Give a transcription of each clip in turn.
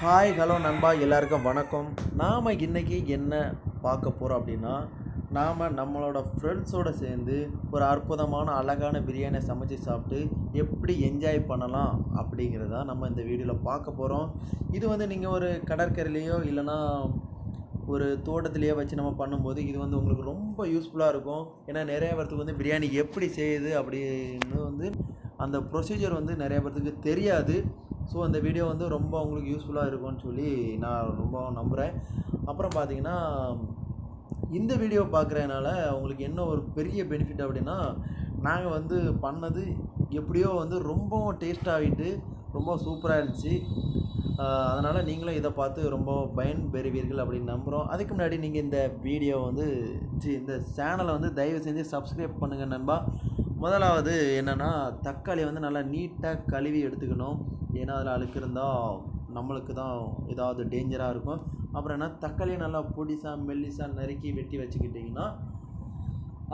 Hi hello நண்பா, எல்லாருக்கும் வணக்கம். நாம் இன்றைக்கி என்ன பார்க்க போகிறோம் அப்படின்னா, நாம் நம்மளோட ஃப்ரெண்ட்ஸோடு சேர்ந்து ஒரு அற்புதமான அழகான பிரியாணியை சமைச்சு சாப்பிட்டு எப்படி என்ஜாய் பண்ணலாம் அப்படிங்கிறத நம்ம இந்த வீடியோவில் பார்க்க போகிறோம். இது வந்து நீங்கள் ஒரு கடற்கரையிலையோ இல்லைனா ஒரு தோட்டத்திலேயே வச்சு நம்ம பண்ணும்போது இது வந்து உங்களுக்கு ரொம்ப யூஸ்ஃபுல்லாக இருக்கும். ஏன்னா நிறைய பேர்த்துக்கு வந்து பிரியாணி எப்படி செய்யுது அப்படின்னு வந்து அந்த ப்ரொசீஜர் வந்து நிறைய பேர்த்துக்கு தெரியாது. ஸோ அந்த வீடியோ வந்து ரொம்ப உங்களுக்கு யூஸ்ஃபுல்லாக இருக்கும்னு சொல்லி நான் ரொம்ப நம்புகிறேன். அப்புறம் பார்த்தீங்கன்னா, இந்த வீடியோ பார்க்குறதுனால உங்களுக்கு என்ன ஒரு பெரிய பெனிஃபிட் அப்படின்னா, நாங்கள் வந்து பண்ணது எப்படியோ வந்து ரொம்பவும் டேஸ்ட்டாகிட்டு ரொம்ப சூப்பராக இருந்துச்சு. அதனால் நீங்களும் இதை பார்த்து ரொம்ப பயன்பெறுவீர்கள் அப்படின்னு நம்புகிறோம். அதுக்கு முன்னாடி நீங்கள் இந்த வீடியோ வந்து இந்த சேனலை வந்து தயவு செஞ்சு சப்ஸ்கிரைப் பண்ணுங்கள் நண்பா. முதலாவது என்னென்னா, தக்காளியை வந்து நல்லா நீட்டாக கழுவி எடுத்துக்கணும். ஏன்னா அதில் அழுக்கு இருந்தால் நம்மளுக்கு தான் ஏதாவது டேஞ்சராக இருக்கும். அப்புறம் என்ன, தக்காளியை நல்லா பொடிசாக மெல்லிசாக நறுக்கி வெட்டி வச்சுக்கிட்டிங்கன்னா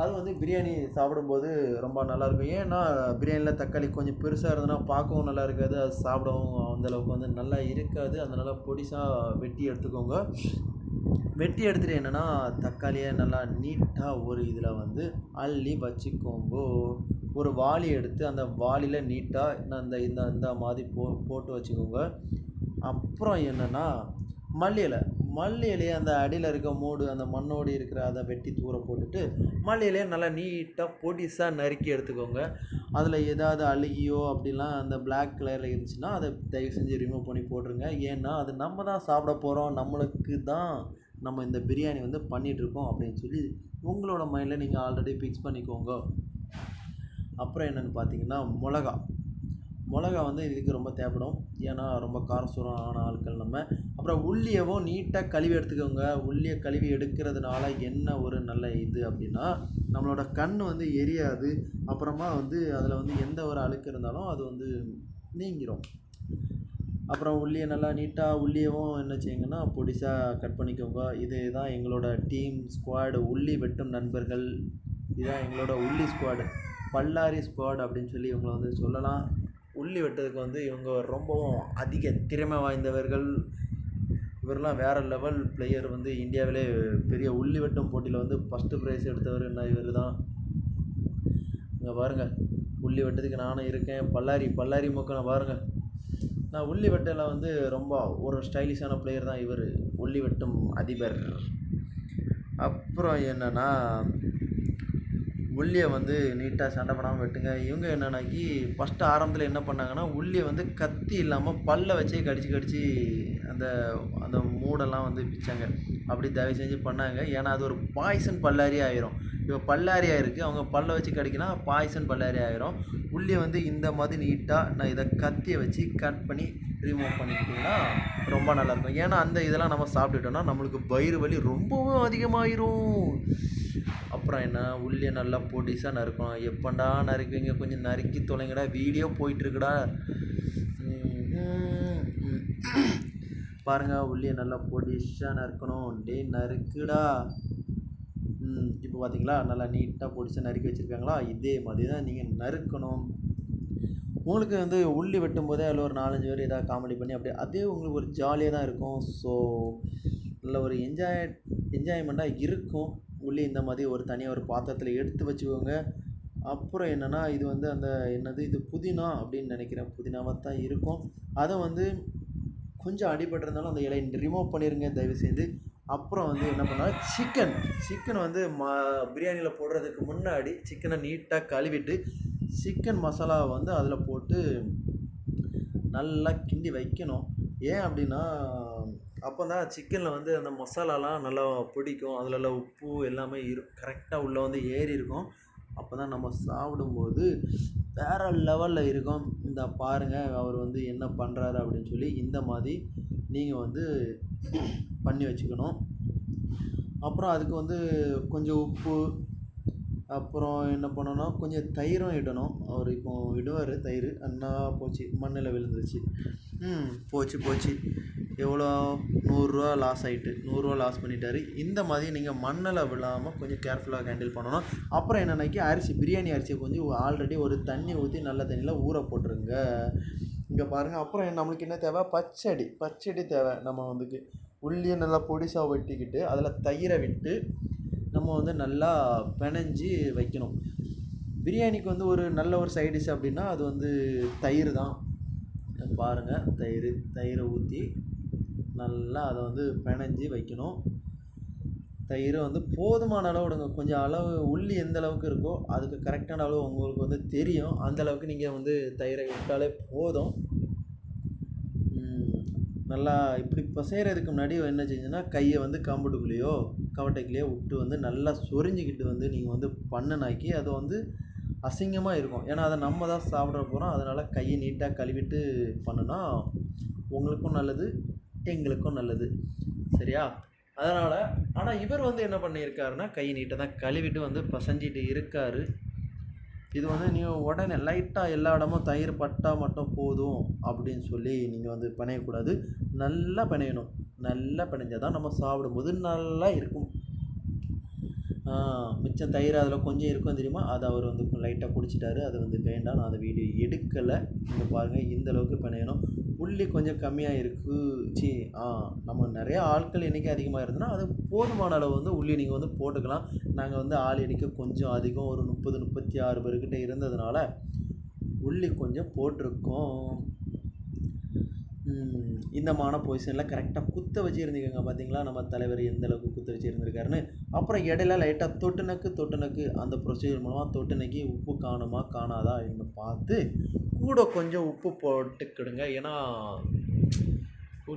அது வந்து பிரியாணி சாப்பிடும்போது ரொம்ப நல்லாயிருக்கும். ஏன்னா பிரியாணியில் தக்காளி கொஞ்சம் பெருசாக இருந்ததுன்னா பார்க்கவும் நல்லா இருக்காது, அது சாப்பிடவும் அந்தளவுக்கு வந்து நல்லா இருக்காது. அதனால் பொடிசாக வெட்டி எடுத்துக்கோங்க. வெட்டி எடுத்துகிட்டு என்னென்னா, தக்காளியை நல்லா நீட்டாக ஒரு இதில் வந்து அள்ளி வச்சுக்கோங்க. ஒரு வாளி எடுத்து அந்த வாளியில் நீட்டாக அந்த இந்த இந்த மாதிரி போட்டு வச்சுக்கோங்க. அப்புறம் என்னென்னா, மல்லி இலையை அந்த அடியில் இருக்க மூடு அந்த மண்ணோடு இருக்கிற அதை வெட்டி தூர போட்டுட்டு மல்லி இலையை நல்லா நீட்டாக பொடிசாக நறுக்கி எடுத்துக்கோங்க. அதில் ஏதாவது அழுகியோ அப்படிலாம் அந்த பிளாக் கலரில் இருந்துச்சுன்னா அதை தயவு செஞ்சு ரிமூவ் பண்ணி போட்டுருங்க. ஏன்னா அது நம்ம தான் சாப்பிட போகிறோம், நம்மளுக்கு தான் நம்ம இந்த பிரியாணி வந்து பண்ணிகிட்ருக்கோம் அப்படின்னு சொல்லி உங்களோட மைண்டில் நீங்கள் ஆல்ரெடி ஃபிக்ஸ் பண்ணிக்கோங்க. அப்புறம் என்னென்னு பார்த்தீங்கன்னா, மிளகா வந்து இதுக்கு ரொம்ப தேவைப்படும். ஏன்னா ரொம்ப காரசூரமான ஆட்கள் நம்ம. அப்புறம் உள்ளியவும் நீட்டாக கழுவி எடுத்துக்கோங்க. உள்ளியை கழுவி எடுக்கிறதுனால என்ன ஒரு நல்ல இது அப்படின்னா, நம்மளோட கண் வந்து எரியாது. அப்புறமா வந்து அதில் வந்து எந்த ஒரு அழுக்கு இருந்தாலும் அது வந்து நீங்கிரும். அப்புறம் உள்ளியை நல்லா நீட்டாக உள்ளியவும் என்ன செய்யுங்கன்னா பொடிசாக கட் பண்ணிக்கோங்க. இது தான் எங்களோட டீம் ஸ்குவாடு, உள்ளி வெட்டும் நண்பர்கள். இதுதான் எங்களோட உள்ளி ஸ்குவாடு, பல்லாரி ஸ்குவாட் அப்படின்னு சொல்லி இவங்களை வந்து சொல்லலாம். உள்ளி வெட்டுறதுக்கு வந்து இவங்க ரொம்பவும் அதிக திறமை வாய்ந்தவர்கள். இவரெலாம் வேறு லெவல் பிளேயர். வந்து இந்தியாவிலே பெரிய உள்ளி வெட்டும் போட்டியில் வந்து ஃபஸ்ட்டு ப்ரைஸ் எடுத்தவர் என்ன இவர் தான். இங்கே பாருங்கள், உள்ளி வெட்டுறதுக்கு நானும் இருக்கேன். பல்லாரி மூக்கனை பாருங்கள். நான் உள்ளி வெட்டில் வந்து ரொம்ப ஒரு ஸ்டைலிஷான பிளேயர் தான் இவர், உள்ளி வெட்டும் அதிபர். அப்புறம் என்னென்னா, உள்ளியை வந்து நீட்டாக சண்டை பண்ணாமல் வெட்டுங்க. இவங்க என்னன்னாக்கி ஃபஸ்ட்டு ஆரம்பத்தில் என்ன பண்ணாங்கன்னா, உள்ளியை வந்து கத்தி இல்லாமல் பல்லை வச்சே கடிச்சு அந்த அந்த மூடெல்லாம் வந்து பிச்சாங்க. அப்படி தயவு செஞ்சு பண்ணாங்க. ஏன்னா அது ஒரு பாய்சன் பல்லாரி ஆயிரும். இப்போ பல்லாரியாக இருக்குது, அவங்க பல்லை வச்சு கடிக்கினா பாய்சன் பல்லாரி ஆயிரும். உள்ளியை வந்து இந்த மாதிரி நீட்டாக நான் இதை கத்தியை வச்சு கட் பண்ணி ரிமூவ் பண்ணிக்கிட்டிங்கன்னா ரொம்ப நல்லாயிருக்கும். ஏன்னா அந்த இதெல்லாம் நம்ம சாப்பிட்டுட்டோம்னா நம்மளுக்கு வயிறு வலி ரொம்பவும் அதிகமாகிரும். அப்புறம் என்ன, உள்ளியை நல்லா பொடிசாக நறுக்கணும். எப்பண்டா நறுக்குவீங்க, கொஞ்சம் நறுக்கி தொலைங்கடா, வீடியோ போயிட்டுருக்குடா. பாருங்கள், உள்ளியை நல்லா பொடிசாக நறுக்கணும். டே நறுக்குடா. இப்போ பார்த்தீங்களா, நல்லா நீட்டாக பொடிசாக நறுக்கி வச்சுருக்காங்களா? இதே மாதிரி தான் நீங்கள் நறுக்கணும். உங்களுக்கு வந்து உள்ளி வெட்டும் போதே அதில் ஒரு 4-5 பேர் ஏதாவது காமெடி பண்ணி அப்படியே அதே உங்களுக்கு ஒரு ஜாலியாக தான் இருக்கும். ஸோ நல்ல ஒரு என்ஜாய்மெண்ட்டாக இருக்கும். உள்ளி இந்த மாதிரி ஒரு தனியாக ஒரு பாத்திரத்தில் எடுத்து வச்சுக்கோங்க. அப்புறம் என்னென்னா, இது வந்து அந்த என்னது இது புதினா அப்படின்னு நினைக்கிறேன், புதினாவாக தான் இருக்கும். அதை வந்து கொஞ்சம் அடிபட்டிருந்தாலும் அந்த இலையை ரிமூவ் பண்ணிடுங்க தயவு செய்து. அப்புறம் வந்து என்ன பண்ணால், சிக்கன் வந்து பிரியாணியில் போடுறதுக்கு முன்னாடி சிக்கனை நீட்டாக கழுவிட்டு சிக்கன் மசாலாவை வந்து அதில் போட்டு நல்லா கிண்டி வைக்கணும். ஏன் அப்படின்னா, அப்போ தான் சிக்கனில் வந்து அந்த மசாலாலாம் நல்லா பிடிக்கும். அதில் உப்பு எல்லாமே கரெக்டாக உள்ளே வந்து ஏறி இருக்கும். அப்போ தான் நம்ம சாப்பிடும்போது வேறு லெவலில் இருக்கும். இந்த பாருங்கள் அவர் வந்து என்ன பண்ணுறாரு அப்படின்னு சொல்லி இந்த மாதிரி நீங்கள் வந்து பண்ணி வச்சுக்கணும். அப்புறம் அதுக்கு வந்து கொஞ்சம் உப்பு, அப்புறம் என்ன பண்ணணும்னா கொஞ்சம் தயிரும் இடணும். அவர் இப்போ இடுவார் தயிர். அண்ணா போச்சு, மண்ணில் விழுந்துருச்சு. போச்சு. எவ்வளோ 100 ரூபா லாஸ் ஆகிட்டு, 100 ரூபா லாஸ் பண்ணிட்டாரு. இந்த மாதிரி நீங்கள் மண்ணில் விழாமல் கொஞ்சம் கேர்ஃபுல்லாக ஹேண்டில் பண்ணணும். அப்புறம் என்னன்னாக்கி பிரியாணி அரிசியை கொஞ்சம் ஆல்ரெடி ஒரு தண்ணி ஊற்றி நல்ல தண்ணியில் ஊற போட்டுருங்க. இங்கே இங்கே பாருங்கள். அப்புறம் நம்மளுக்கு என்ன தேவை, பச்சடி தேவை. நம்ம வந்து உள்ளியை நல்லா பொடிசாக வெட்டிக்கிட்டு அதில் தயிரை விட்டு நம்ம வந்து நல்லா பிணைஞ்சி வைக்கணும். பிரியாணிக்கு வந்து ஒரு நல்ல ஒரு சைட் டிஷ் அப்படின்னா அது வந்து தயிர் தான். பாருங்கள், தயிரை ஊற்றி நல்லா அதை வந்து பிணைஞ்சி வைக்கணும். தயிர் வந்து போதுமான அளவு விடுங்க. கொஞ்சம் அளவு உள்ளி எந்த அளவுக்கு இருக்கோ அதுக்கு கரெக்டான அளவு உங்களுக்கு வந்து தெரியும். அந்தளவுக்கு நீங்கள் வந்து தயிரை விட்டாலே போதும். நல்லா இப்படி செய்கிறதுக்கு முன்னாடி என்ன செஞ்சுன்னா, கையை வந்து கம்புட்டுக்குள்ளேயோ கவட்டைக்குள்ளேயோ விட்டு வந்து நல்லா சொரிஞ்சிக்கிட்டு வந்து நீங்கள் வந்து பண்ணனாக்கி அது வந்து அசிங்கமாக இருக்கும். ஏன்னா அதை நம்ம தான் சாப்பிட போகிறோம். அதனால் கையை நீட்டாக கழுவிட்டு பண்ணுனா உங்களுக்கும் நல்லது, எங்களுக்கும் நல்லது. சரியா? அதனால் ஆனால் இவர் வந்து என்ன பண்ணியிருக்காருன்னா, கை நீட்டை தான் கழுவிட்டு வந்து பசஞ்சிட்டு இருக்கார். இது வந்து நீங்கள் உடனே லைட்டாக எல்லா இடமும் தயிர் பட்டால் மட்டும் போதும் அப்படின்னு சொல்லி நீங்கள் வந்து பிணையக்கூடாது. நல்லா பிணையணும். நல்லா பிணைஞ்சால் தான் நம்ம சாப்பிடும்போது நல்லா இருக்கும். மிச்சம் தயிர் அதில் கொஞ்சம் இருக்கும் தெரியுமா, அதை அவர் வந்து லைட்டாக குடிச்சிட்டாரு. அது வந்து வேண்டாம், நான் அந்த வீடியோ எடுக்கலை. இங்கே பாருங்கள், இந்தளவுக்கு பிணையணும். உள்ளி கொஞ்சம் கம்மியாக இருக்குது. நம்ம நிறையா ஆட்கள் எண்ணிக்கை அதிகமாக இருந்ததுன்னா அது போதுமான அளவு வந்து உள்ளி நீங்கள் வந்து போட்டுக்கலாம். நாங்கள் வந்து ஆள் எண்ணிக்கை கொஞ்சம் அதிகம், ஒரு 36 பேர்கிட்ட இருந்ததுனால உள்ளி கொஞ்சம் போட்டிருக்கோம். இந்த பொசிஷனில் கரெக்டாக குத்த வச்சு இருந்துக்கோங்க. பார்த்தீங்களா நம்ம தலைவர் எந்த அளவுக்கு குத்த வச்சு இருந்திருக்காருன்னு. அப்புறம் இடையில லைட்டாக தொட்டு அந்த ப்ரொசீஜர் மூலமாக தொட்டு நக்கி உப்பு காணுமா காணாதா அப்படின்னு பார்த்து கூட கொஞ்சம் உப்பு போட்டுக்கிடுங்க. ஏன்னா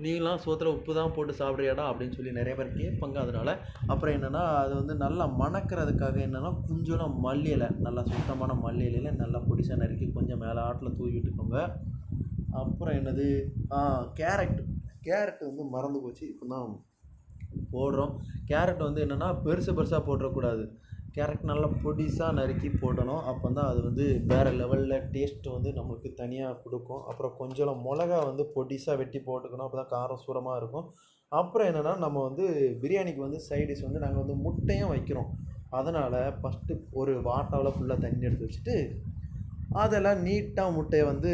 நீங்களாம் சோத்தில் உப்பு தான் போட்டு சாப்பிட்றியாடா அப்படின்னு சொல்லி நிறைய பேர் கேட்பாங்க. அதனால் அப்புறம் என்னென்னா, அது வந்து நல்லா மணக்கிறதுக்காக என்னென்னா கொஞ்சம் மல்லி இலை, நல்லா சுத்தமான மல்லி இலையில் நல்லா பொடிசாக நறுக்கி கொஞ்சம் மேலே ஆட்டில் தூவி விட்டுக்கோங்க. அப்புறம் என்னது, கேரட் வந்து மறந்து போச்சு, இப்போ தான் போடுறோம். கேரட் வந்து என்னென்னா பெருசாக போட்டுறக்கூடாது. கேரட் நல்லா பொடிசாக நறுக்கி போடணும். அப்போ தான் அது வந்து வேறு லெவலில் டேஸ்ட்டு வந்து நம்மளுக்கு தனியாக கொடுக்கும். அப்புறம் கொஞ்சம் மிளகா வந்து பொடிசாக வெட்டி போட்டுக்கணும். அப்போ தான் காரம் சூரமாக இருக்கும். அப்புறம் என்னென்னா, நம்ம வந்து பிரியாணிக்கு வந்து சைட் டிஷ் வந்து நாங்கள் வந்து முட்டையும் வைக்கிறோம். அதனால் ஃபஸ்ட்டு ஒரு வாட்டாவில் ஃபுல்லாக தண்ணி எடுத்து வச்சுட்டு அதெல்லாம் நீட்டாக முட்டையை வந்து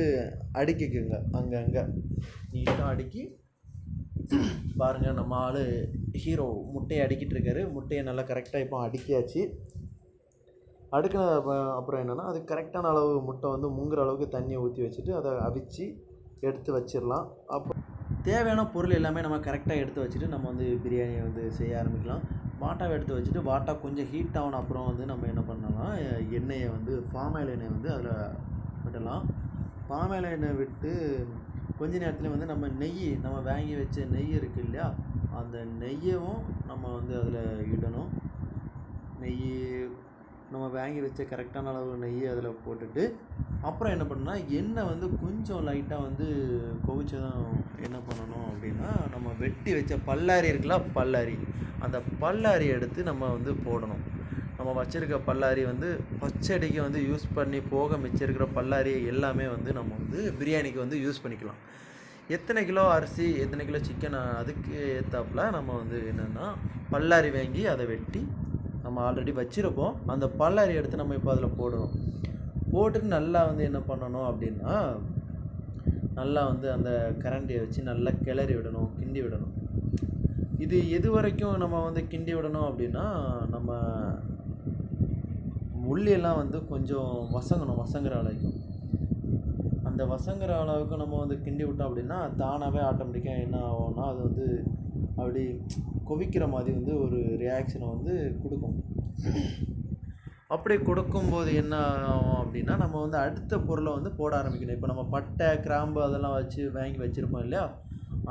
அடுக்கிக்குங்க. அங்கங்கே நீட்டாக அடுக்கி பாருங்கள், நம்ம ஆள் ஹீரோ முட்டையை அடுக்கிட்டு இருக்காரு. முட்டையை நல்லா கரெக்டாக இப்போ அடுக்கியாச்சு. அடுக்கின அப்புறம் என்னென்னா, அது கரெக்டான அளவு முட்டை வந்து முங்குற அளவுக்கு தண்ணியை ஊற்றி வச்சுட்டு அதை அவிச்சு எடுத்து வச்சிடலாம். அப்போ தேவையான பொருள் எல்லாமே நம்ம கரெக்டாக எடுத்து வச்சுட்டு நம்ம வந்து பிரியாணியை வந்து செய்ய ஆரம்பிக்கலாம். வாட்டாவை எடுத்து வச்சுட்டு வாட்டா கொஞ்சம் ஹீட் ஆகின அப்புறம் வந்து நம்ம என்ன பண்ணலாம், எண்ணெயை வந்து பாம் ஆயில் எண்ணெயை வந்து அதில் விடலாம். பாம் ஆயில் எண்ணெய் விட்டு கொஞ்ச நேரத்தில் வந்து நம்ம வாங்கி வச்ச நெய் இருக்குது இல்லையா, அந்த நெய்யவும் நம்ம வந்து அதில் இடணும். நெய் நம்ம வாங்கி வச்ச கரெக்டான அளவு நெய்யை அதில் போட்டுட்டு அப்புறம் என்ன பண்ணணும்னா, எண்ணெய் வந்து கொஞ்சம் லைட்டாக வந்து கொதிச்சதும் என்ன பண்ணணும் அப்படின்னா, நம்ம வெட்டி வச்ச பல்லாரி இருக்குல்ல, அந்த பல்லாரி எடுத்து நம்ம வந்து போடணும். நம்ம வச்சுருக்க பல்லாரி வந்து பச்சடிக்கு வந்து யூஸ் பண்ணி போக மிச்சம் இருக்கிற பல்லாரி எல்லாமே வந்து நம்ம வந்து பிரியாணிக்கு வந்து யூஸ் பண்ணிக்கலாம். எத்தனை கிலோ அரிசி எத்தனை கிலோ சிக்கன் அதுக்கு ஏற்றாப்புல நம்ம வந்து என்னென்னா பல்லாரி வாங்கி அதை வெட்டி நம்ம ஆல்ரெடி வச்சுருப்போம். அந்த பல்லாரி எடுத்து நம்ம இப்போ அதில் போடணும். போட்டுட்டு நல்லா வந்து என்ன பண்ணணும் அப்படின்னா, நல்லா வந்து அந்த கரண்டியை வச்சு நல்லா கிளறி விடணும், கிண்டி விடணும். இது எது வரைக்கும் நம்ம வந்து கிண்டி விடணும் அப்படின்னா, நம்ம உள்ளியெல்லாம் வந்து கொஞ்சம் வசங்குற அளவுக்கும். அந்த வசங்குற அளவுக்கு நம்ம வந்து கிண்டி விட்டோம் அப்படின்னா தானாகவே ஆட்டோமேட்டிக்காக என்ன ஆகும்னா, அது வந்து அப்படி கொதிக்கிற மாதிரி வந்து ஒரு ரியாக்ஷனை வந்து கொடுக்கும். அப்படி கொடுக்கும்போது என்ன ஆகும் அப்படின்னா, நம்ம வந்து அடுத்த பொருளை வந்து போட ஆரம்பிக்கணும். இப்போ நம்ம பட்டை கிராம்பு அதெல்லாம் வச்சு வாங்கி வச்சுருப்போம் இல்லையா,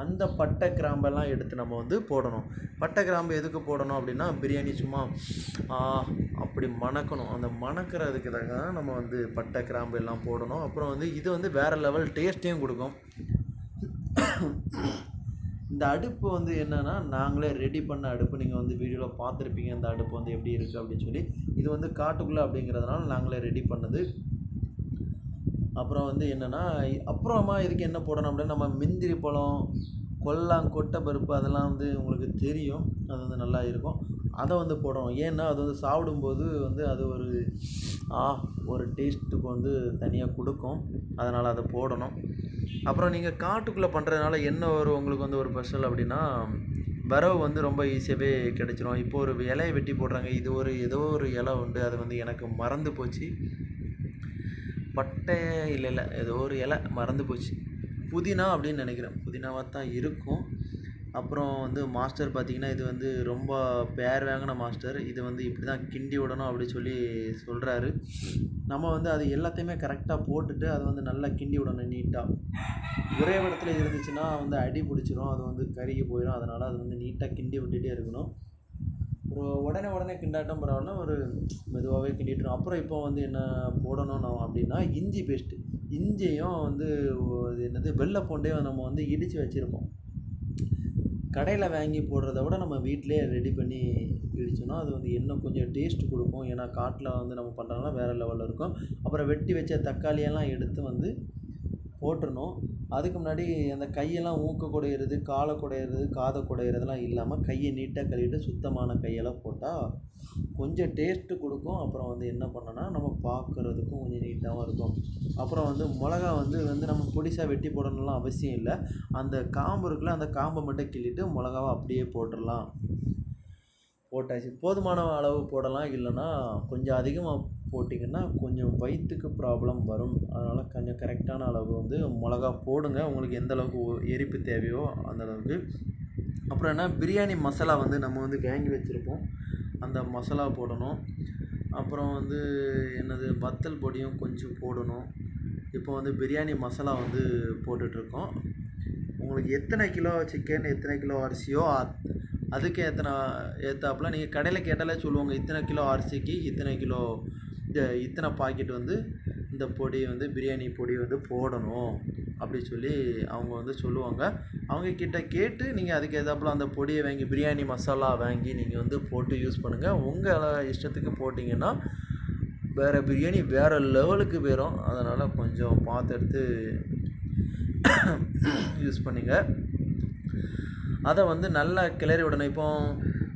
அந்த பட்டை கிராம்பெல்லாம் எடுத்து நம்ம வந்து போடணும். பட்டை கிராம்பு எதுக்கு போடணும் அப்படின்னா, பிரியாணி சும்மா அப்படி மணக்கணும். அந்த மணக்கிறதுக்கு தான் நம்ம வந்து பட்டை கிராம்பு எல்லாம் போடணும். அப்புறம் வந்து இது வந்து வேறு லெவல் டேஸ்ட்டையும் கொடுக்கும். இந்த அடுப்பு வந்து என்னென்னா, நாங்களே ரெடி பண்ண அடுப்பு. நீங்கள் வந்து வீடியோவில் பார்த்துருப்பீங்க இந்த அடுப்பு வந்து எப்படி இருக்குது அப்படின்னு சொல்லி. இது வந்து காட்டுக்குள்ளே அப்படிங்கிறதுனால நாங்களே ரெடி பண்ணது. அப்புறம் வந்து என்னென்னா, அப்புறமா இதுக்கு என்ன போடணும் அப்படின்னா, நம்ம முந்திரி பழம், கொட்டை பருப்பு அதெல்லாம் வந்து உங்களுக்கு தெரியும். அது வந்து நல்லா இருக்கும். அதை வந்து போடணும். ஏன்னா அது வந்து சாப்பிடும்போது வந்து அது ஒரு டேஸ்ட்டுக்கு வந்து தனியாக கொடுக்கும். அதனால் அதை போடணும். அப்புறம் நீங்கள் காட்டுக்குள்ளே பண்ணுறதுனால என்ன உங்களுக்கு வந்து ஒரு ஸ்பெஷல் அப்படின்னா, வரவு வந்து ரொம்ப ஈஸியாகவே கிடச்சிரும். இப்போ ஒரு இலையை வெட்டி போடுறாங்க, இது ஏதோ ஒரு இலை உண்டு, அது வந்து எனக்கு மறந்து போச்சு. பட்டை இல்லை ஏதோ ஒரு இலை மறந்து போச்சு. புதினா அப்படின்னு நினைக்கிறேன், புதினாவாக தான் இருக்கும். அப்புறம் வந்து மாஸ்டர் பார்த்திங்கன்னா, இது வந்து ரொம்ப பேர் வாங்கின மாஸ்டர். இது வந்து இப்படி தான் கிண்டி விடணும் அப்படி சொல்லி சொல்கிறாரு. நம்ம வந்து அது எல்லாத்தையுமே கரெக்டாக போட்டுட்டு அதை வந்து நல்லா கிண்டி விடணும் நீட்டாக. ஒரே இடத்துல இருந்துச்சுன்னா வந்து அடி பிடிச்சிரும், அது வந்து கருகி போயிடும். அதனால் அது வந்து நீட்டாக கிண்டி விட்டுகிட்டே இருக்கணும். உடனே கிண்டாட்டம் பரவாயில்ல, ஒரு மெதுவாகவே கிண்டிட்டுரும். அப்புறம் இப்போ வந்து என்ன போடணும் அப்படின்னா, இஞ்சி பேஸ்ட்டு. இஞ்சியும் வந்து என்னது வெள்ளை பூண்டையும் நம்ம வந்து இடித்து வச்சுருப்போம். கடையில் வாங்கி போடுறத விட நம்ம வீட்டிலே ரெடி பண்ணி இடிச்சோன்னா அது வந்து இன்னும் கொஞ்சம் டேஸ்ட் கொடுக்கும். ஏன்னா காட்டில் வந்து நம்ம பண்ணுறதுனா வேறு லெவலில் இருக்கும். அப்புறம் வெட்டி வச்ச தக்காளியெல்லாம் எடுத்து வந்து போட்டுடணும். அதுக்கு முன்னாடி அந்த கையெல்லாம் மூக்க குடையிறது, காலை குடையிறது, காதை குடையிறதுலாம் இல்லாமல் கையை நீட்டாக கழுவிட்டு சுத்தமான கையெல்லாம் போட்டால் கொஞ்சம் டேஸ்ட்டு கொடுக்கும். அப்புறம் வந்து என்ன பண்ணோன்னா, நம்ம பார்க்குறதுக்கும் கொஞ்சம் நீட்டாகவும் இருக்கும். அப்புறம் வந்து மிளகா வந்து நம்ம பொடிசாக வெட்டி போடணும்லாம் அவசியம் இல்லை. அந்த காம்பு இருக்குல்ல, அந்த காம்பை மட்டும் கிள்ளிட்டு மிளகாவை அப்படியே போட்டுடலாம். போட்டாச்சு. போதுமான அளவு போடலாம், இல்லைன்னா கொஞ்சம் அதிகமாக போட்டிங்கன்னா கொஞ்சம் வயிற்றுக்கு ப்ராப்ளம் வரும். அதனால் கொஞ்சம் கரெக்டான அளவு வந்து மிளகா போடுங்க, உங்களுக்கு எந்த அளவுக்கு எரிப்பு தேவையோ அந்த அளவுக்கு. அப்புறம் என்ன, பிரியாணி மசாலா வந்து நம்ம வந்து வாங்கி வச்சுருப்போம், அந்த மசாலா போடணும். அப்புறம் வந்து என்னது, வத்தல் பொடியும் கொஞ்சம் போடணும். இப்போ வந்து பிரியாணி மசாலா வந்து போட்டுட்ருக்கோம். உங்களுக்கு எத்தனை கிலோ சிக்கன், எத்தனை கிலோ அரிசியோ அதுக்கு ஏற்றாப்புல நீங்கள் கடையில் கேட்டாலே சொல்லுவாங்க, இத்தனை கிலோ அரிசிக்கு இத்தனை பாக்கெட் வந்து இந்த பொடி வந்து பிரியாணி பொடி வந்து போடணும் அப்படி சொல்லி அவங்க வந்து சொல்லுவாங்க. அவங்கக்கிட்ட கேட்டு நீங்கள் அதுக்கு ஏற்றாப்புல அந்த பொடியை வாங்கி, பிரியாணி மசாலா வாங்கி நீங்கள் வந்து போட்டு யூஸ் பண்ணுங்கள். உங்கள் இஷ்டத்துக்கு போட்டிங்கன்னா வேறு பிரியாணி வேறு லெவலுக்கு போயிடும். அதனால் கொஞ்சம் பார்த்து எடுத்து யூஸ் பண்ணுங்கள். அதை வந்து நல்லா கிளறி விடணும். இப்போ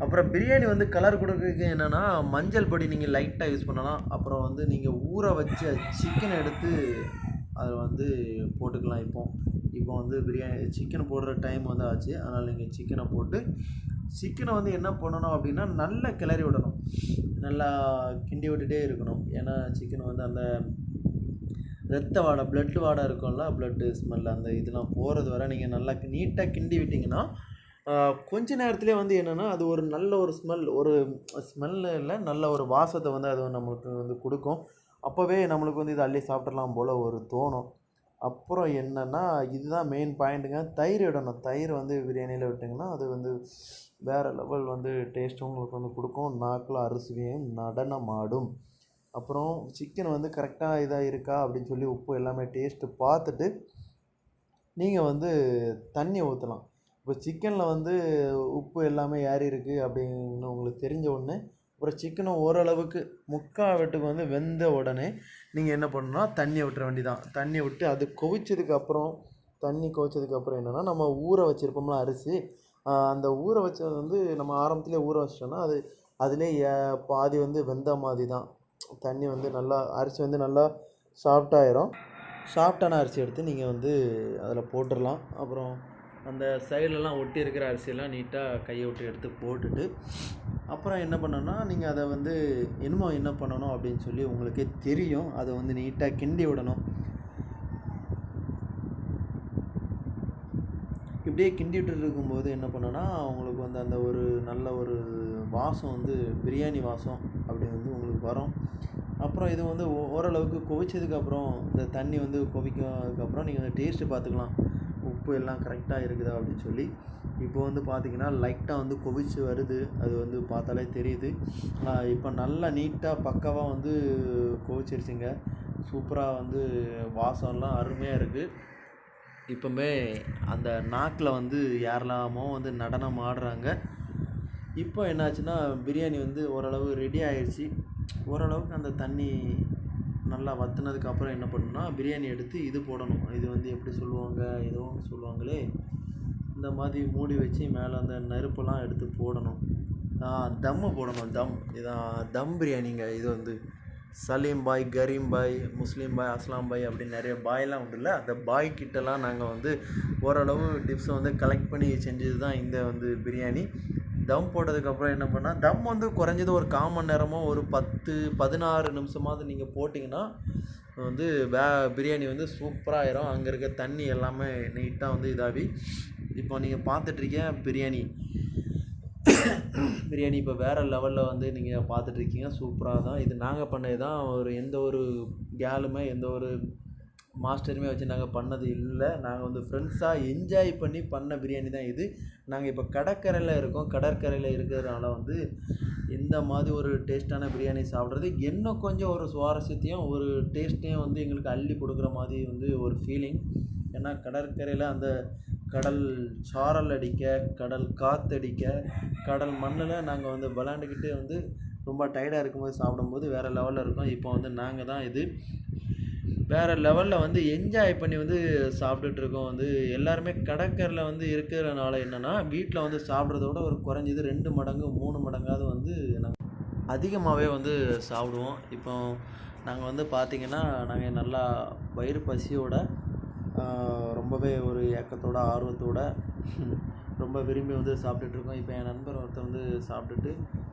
அப்புறம் பிரியாணி வந்து கலர் கொடுக்குறதுக்கு என்னென்னா, மஞ்சள் பொடி நீங்கள் லைட்டாக யூஸ் பண்ணலாம். அப்புறம் வந்து நீங்கள் ஊற வச்ச சிக்கனை எடுத்து அதை வந்து போட்டுக்கலாம். இப்போ வந்து சிக்கன் போடுற டைம் வந்து ஆச்சு. அதனால் நீங்கள் சிக்கனை போட்டு சிக்கனை வந்து என்ன பண்ணணும் அப்படின்னா, நல்லா கிளறி விடணும், நல்லா கிண்டி விட்டுட்டே இருக்கணும். ஏன்னா சிக்கன் வந்து அந்த ரத்த வாடை, பிளட்டு வாடை இருக்கும்ல, பிளட்டு ஸ்மெல், அந்த இதெல்லாம் போகிறது வரை நீங்கள் நல்லா நீட்டாக கிண்டி விட்டிங்கன்னா கொஞ்ச நேரத்துலேயே வந்து என்னென்னா, அது ஒரு நல்ல ஒரு ஸ்மெல் இல்லை, நல்ல ஒரு வாசத்தை வந்து அது நம்மளுக்கு வந்து கொடுக்கும். அப்போவே நம்மளுக்கு வந்து இதை அள்ளி சாப்பிட்றலாம் போல் ஒரு தோணும். அப்புறம் என்னென்னா, இதுதான் மெயின் பாயிண்ட்டுங்க, தயிர் விடணும். தயிர் வந்து பிரியாணியில் விட்டிங்கன்னா அது வந்து வேறு லெவல் வந்து டேஸ்ட்டும் உங்களுக்கு வந்து கொடுக்கும். நாக்கில் அறுசுவையும் நடனமாடும். அப்புறம் சிக்கன் வந்து கரெக்டாக இதாக இருக்கா அப்படின்னு சொல்லி உப்பு எல்லாமே டேஸ்ட்டு பார்த்துட்டு நீங்கள் வந்து தண்ணி ஊற்றலாம். இப்போ சிக்கனில் வந்து உப்பு எல்லாமே ஏறி இருக்குது அப்படின்னு உங்களுக்கு தெரிஞ்ச உடனே, அப்புறம் சிக்கனை ஓரளவுக்கு முக்கால் வெட்டுக்கு வந்து வெந்த உடனே நீங்கள் என்ன பண்ணணும்னா தண்ணி விட்டுற வேண்டியதான். தண்ணி விட்டு அது கொதிச்சதுக்கப்புறம் என்னென்னா, நம்ம ஊற வச்சுருப்போம்ல அரிசி, அந்த ஊற வச்சது வந்து நம்ம ஆரம்பத்துலேயே ஊற வச்சிட்டோன்னா அது அதிலே பாதி வந்து வெந்த மாதிரி தான். தண்ணி வந்து நல்லா, அரிசி வந்து நல்லா சாஃப்டான அரிசி எடுத்து நீங்கள் வந்து அதில் போட்டுடலாம். அப்புறம் அந்த சைட்லலாம் ஒட்டி இருக்கிற அரிசியெல்லாம் நீட்டாக கையை விட்டு எடுத்து போட்டுட்டு, அப்புறம் என்ன பண்ணணும்னா, நீங்கள் அதை வந்து என்ன பண்ணணும் அப்படின்னு சொல்லி உங்களுக்கே தெரியும். அதை வந்து நீட்டாக கிண்டி விடணும். இப்படியே கிண்டிகிட்டு இருக்கும்போது என்ன பண்ணோன்னா, உங்களுக்கு வந்து அந்த ஒரு நல்ல ஒரு வாசம் வந்து பிரியாணி வாசம் அப்படி வந்து உங்களுக்கு வரும். அப்புறம் இது வந்து ஓரளவுக்கு கொதிச்சதுக்கப்புறம், இந்த தண்ணி வந்து கொதிக்கிறதுக்கப்புறம் நீங்கள் வந்து டேஸ்ட்டு பார்த்துக்கலாம், உப்பு எல்லாம் கரெக்டாக இருக்குதா அப்படின்னு சொல்லி. இப்போ வந்து பார்த்திங்கன்னா லைட்டாக வந்து கொதிச்சு வருது, அது வந்து பார்த்தாலே தெரியுது. இப்போ நல்லா நீட்டாக பக்காவாக வந்து கொதிச்சிருச்சுங்க. சூப்பராக வந்து வாசம்லாம் அருமையாக இருக்குது. இப்போமே அந்த நாக்கில் வந்து யாரெல்லாமோ வந்து நடனம் ஆடுறாங்க. இப்போ என்னாச்சுன்னா, பிரியாணி வந்து ஓரளவு ரெடி ஆயிடுச்சு. ஓரளவுக்கு அந்த தண்ணி நல்லா வற்றினதுக்கப்புறம் என்ன பண்ணணும்னா, பிரியாணி எடுத்து இது போடணும். இது வந்து எப்படி சொல்லுவாங்க, ஏதோ ஒன்று சொல்லுவாங்களே, இந்த மாதிரி மூடி வச்சு மேலே அந்த நெருப்பெல்லாம் எடுத்து போடணும். தம்மு போடணும். இதான் தம் பிரியாணிங்க. இது வந்து சலீம் பாய், கரீம் பாய், முஸ்லீம் பாய், அஸ்லாம் பாய் அப்படின்னு நிறைய பாய்லாம் உண்டுல்ல, அந்த பாய் கிட்டலாம் நாங்கள் வந்து ஓரளவு டிப்ஸை வந்து கலெக்ட் பண்ணி செஞ்சது தான் இந்த வந்து பிரியாணி. தம் போட்டதுக்கப்புறம் என்ன பண்ணால், தம் வந்து குறைஞ்சது ஒரு 1/4 மணி நேரமோ ஒரு 10-16 நிமிஷமாவது நீங்கள் போட்டிங்கன்னா வந்து பிரியாணி வந்து சூப்பராகிடும். அங்கே இருக்க தண்ணி எல்லாமே நீட்டாக வந்து இதாகி இப்போ நீங்கள் பார்த்துட்ருக்கீங்க பிரியாணி இப்போ வேறு லெவலில் வந்து நீங்கள் பார்த்துட்ருக்கீங்க. சூப்பராக தான் இது நாங்கள் பண்ணது தான். எந்த ஒரு கேலுமே எந்த ஒரு மாஸ்டருமே வச்சு நாங்கள் பண்ணது இல்லை. நாங்கள் வந்து ஃப்ரெண்ட்ஸாக என்ஜாய் பண்ணி பண்ண பிரியாணி தான் இது. நாங்கள் இப்போ கடற்கரையில் இருக்கோம். கடற்கரையில் இருக்கிறதுனால வந்து இந்த மாதிரி ஒரு டேஸ்ட்டான பிரியாணி சாப்பிட்றது இன்னும் கொஞ்சம் ஒரு சுவாரஸ்யத்தையும் ஒரு டேஸ்ட்டையும் வந்து எங்களுக்கு அள்ளி கொடுக்குற மாதிரி வந்து ஒரு ஃபீலிங். ஏன்னா கடற்கரையில் அந்த கடல் சாரல் அடிக்க, கடல் காற்றடிக்க, கடல் மண்ணில் நாங்கள் வந்து விளாண்டுக்கிட்டு வந்து ரொம்ப டயர்டாக இருக்கும்போது சாப்பிடும்போது வேறு லெவலில் இருக்கும். இப்போ வந்து நாங்கள் தான் இது வேறு லெவலில் வந்து என்ஜாய் பண்ணி வந்து சாப்பிட்டுட்ருக்கோம். வந்து எல்லாருமே கடற்கரையில் வந்து இருக்கிறதுனால என்னென்னா, வீட்டில் வந்து சாப்பிட்றத விட ஒரு குறைஞ்சது 2 மடங்கு 3 மடங்காவது வந்து நாங்கள் அதிகமாகவே வந்து சாப்பிடுவோம். இப்போ நாங்கள் வந்து பார்த்திங்கன்னா, நாங்கள் நல்லா வயிறு பசியோட ரொம்பவே ஒரு ஏக்கத்தோட ஆர்வத்தோட ரொம்ப விரும்பி வந்து சாப்பிட்டுட்ருக்கோம். இப்போ என் நண்பர் ஒருத்தர் வந்து சாப்பிட்டுட்டு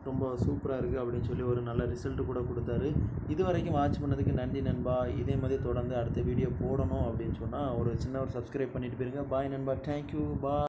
ரொம்ப சூப்பராக இருக்குது அப்படின்னு சொல்லி ஒரு நல்ல ரிசல்ட்டு கூட கொடுத்தாரு. இது வரைக்கும் வாட்ச் பண்ணதுக்கு நன்றி நண்பா. இதே மாதிரி தொடர்ந்து அடுத்த வீடியோ போடணும் அப்படின்னு சொன்னால் ஒரு சின்ன ஒரு சப்ஸ்கிரைப் பண்ணிட்டு போயிருங்க. பாய் நண்பா, தேங்க்யூ, பாய்.